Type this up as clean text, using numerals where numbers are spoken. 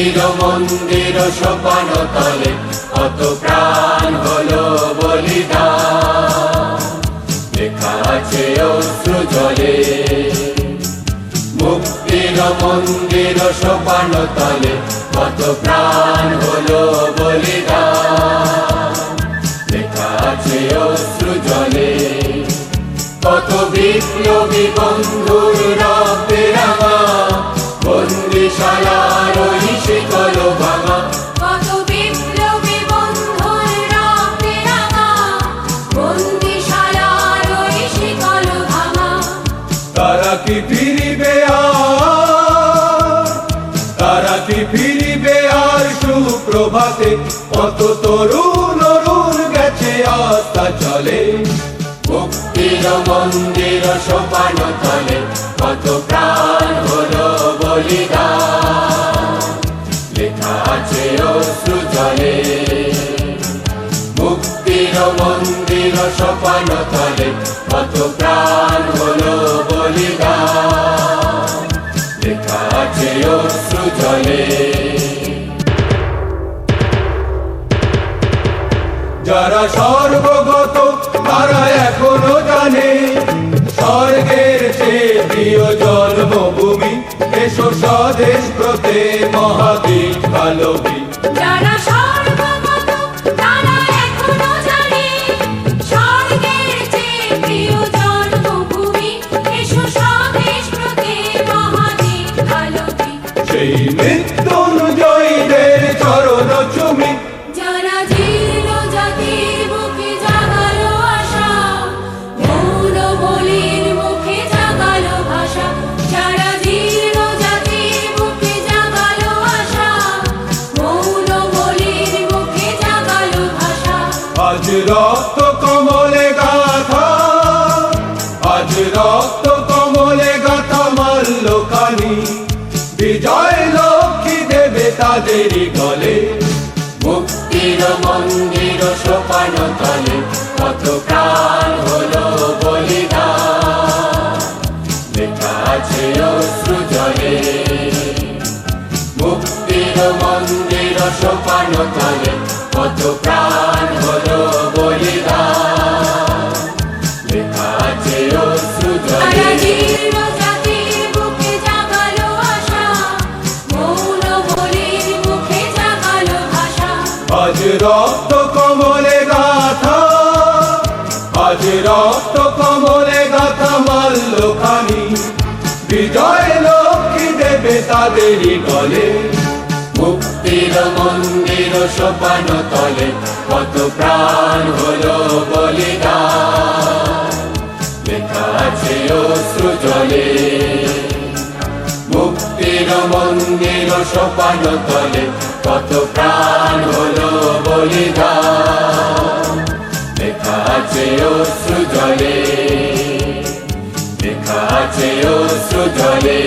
মুক্তির মন্দির সোপান তলে কত প্রাণ হলো বলিদান, লেখা আছে অশ্রু জলে। মুক্তির মন্দির সোপান তলে কত প্রাণ হলো বলিদান, লেখা আছে অশ্রু জলে। কত বিপ্লবী বন্ধুর রক্তে রাঙা বন্দিশালার ওই শিকল ভাঙা, কত বিপ্লবী বন্ধুর রক্তে রাঙা বন্দিশালার ওই শিকল ভাঙা। তারা কি ফিরিবে আর, তারা কি ফিরিবে আর সুপ্রভাতে? কত তরুণ অরুণ গেছে আস্থা চলে। মুক্তির মন্দির সোপান তলে কত প্রাণ হলো বলিদান, লেখা আছে অশ্রু জলে। মুক্তির মন্দির সোপান তলে কত প্রাণ হলো বলিদান, লেখা আছে অশ্রু জলে। যারা স্বর্গগত তারা এখনো জানে স্বর্গের চেয়ে প্রিয় জন্মভূমি। এসো স্বদেশ ব্রতে মহাদীপ কালবি। যারা স্বর্গগত তারা এখনো জানে স্বর্গের চেয়ে প্রিয় জন্মভূমি। এসো স্বদেশ ব্রতে মহাদীপ কালবি। সেই মৃত্যুঞ্জয়ীদের চরণ চুমি। যারা জীর্ণ জাতির মুখে জাগালো আশা, মৌন বলির মুখে জাগালো ভাষা। যারা জীর্ণ জাতির মুখে জাগালো আশা, মৌন বলির মুখে জাগালো ভাষা। আজ রক্ত কমলে গাথা, আজ রক্ত কমলে গাথা মাল্যখানি। বিজয় লক্ষ্মী দেবে তাদেরই গলে। মুক্তির মন্দির সোপান তলে কত প্রাণ হলো বলিদান, লেখা আছে অশ্রু জলে। মুক্তির মন্দির সোপান তলে কত প্রাণ হলো বলিদান, লেখা আছে অশ্রু যারা জলে। জীর্ণ জাতির বুকে জাগালো আশা, মৌন বলির মুখে জাগালো ভাষা। আজ রক্ত কমলে গাথা, আজ রক্ত কমলে গাথা মাল্যখানি। বিজয় লক্ষ্মী দেবে তাদেরই গলে। মুক্তির মন্দির সোপান তলে কত প্রাণ হলো বলিদান, লেখা আছে অশ্রু জলে। মুক্তির মন্দির সোপান তলে কত প্রাণ হলো বলিদান, লেখা আছে অশ্রু জলে, লেখা আছে অশ্রু জলে।